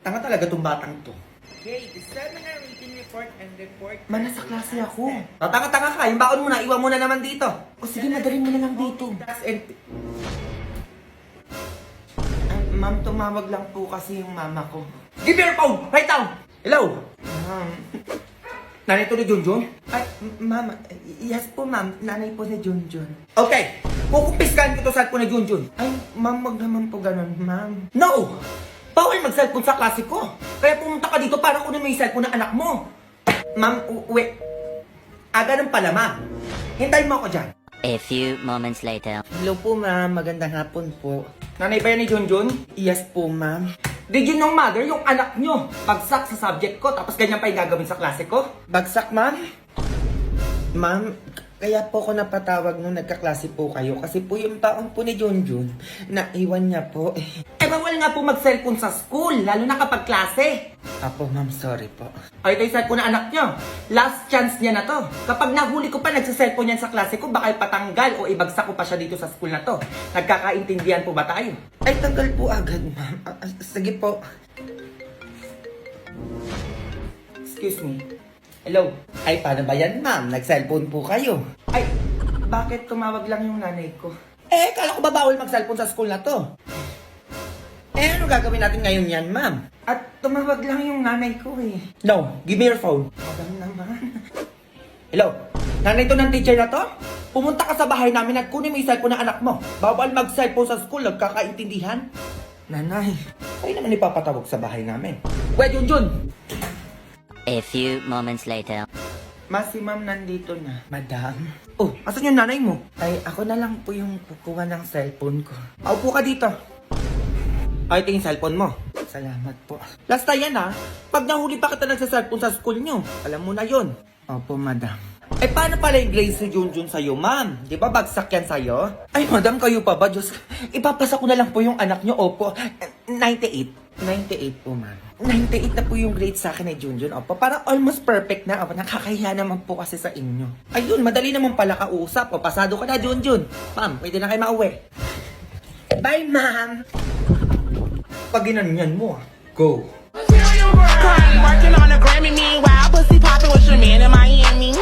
Tanga talaga tong batang to. Okay, the seminar meeting report and report. Man, nasa klase ako. Tanga-tanga ka, yung baon mo na, iwan mo na naman dito. O sige, madalhin mo na lang dito. Ay, ma'am, tumawag lang po kasi yung mama ko. Give me your phone! Right now! Hello? Ma'am. Nanay to ni Junjun? Ay, ma'am. Yes po, ma'am. Nanay po ni Junjun. Okay. Kukumpiskan ko to sa po ni Junjun. Ay, ma'am, wag naman po ganun, ma'am. No! Bawal mag-cellphone sa klase ko. Kaya pumunta ka dito para kunin mo yung cellphone ng anak mo. Ma'am, wait. Ganun pala, ma'am. Hintayin mo ako dyan. A few moments later. Hello po, ma'am. Magandang hapon po. Nanay ba yan ni Junjun? Yes po, ma'am. Did you know, mother, yung anak nyo, bagsak sa subject ko, tapos ganyan pa yung gagawin sa klase ko? Bagsak, ma'am? Ma'am, kaya po ako napatawag nung nagkaklase po kayo kasi po yung taong po ni Junjun, naiwan niya po. Bawal nga po mag-cellphone sa school, lalo na kapag klase. Apo, ma'am, sorry po. Ay, ito yung cellphone na anak nyo. Last chance niya na to. Kapag nahuli ko pa nagsa-cellphone yan sa klase ko, baka ipatanggal o ibagsak ko pa siya dito sa school na to. Nagkakaintindihan po ba tayo? Ay, tanggal po agad, ma'am. Sige po. Excuse me. Hello? Ay, paano ba yan, ma'am? Nag-cellphone po kayo. Ay, bakit tumawag lang yung nanay ko? Kala ko ba bawal mag-cellphone sa school na to? Ano gagawin natin ngayon yan, ma'am? At tumawag lang yung nanay ko eh. No, give me your phone. Madam naman. Hello? Nanay to ng teacher na to? Pumunta ka sa bahay namin at kunin mo yung cellphone ng anak mo. Bawal mag-cellphone sa school, nagkakaintindihan. Nanay, kayo naman ipapatawag sa bahay namin. Wait, Junjun! A few moments later. Si ma'am nandito na. Madam? Oh, asan yung nanay mo? Ay, ako na lang po yung kukuha ng cellphone ko. Paupo ka dito. Ay, ito yung cellphone mo. Salamat po. Last time yan ha. Pag nahuli pa kita nagsa-cellphone sa school nyo, alam mo na yon. Opo, madam. Paano pala yung grades ni Junjun sa'yo, ma'am? Di ba bagsak yan sa'yo? Ay, madam, kayo pa ba? Diyos, ipapasa ko na lang po yung anak nyo. Opo, 98. 98 po, ma'am. 98 na po yung grade sa akin ni Junjun. Opo, parang almost perfect na. Opo, nakakahiya naman po kasi sa inyo. Ayun, madali naman pala kausap. O, pasado ka na, Junjun. Ma'am, pwede na kayo mauwi. Bye, ma'am. Pag ginanyan mo, go. Working on a Grammy, meanwhile, pussy poppin' with your man in Miami.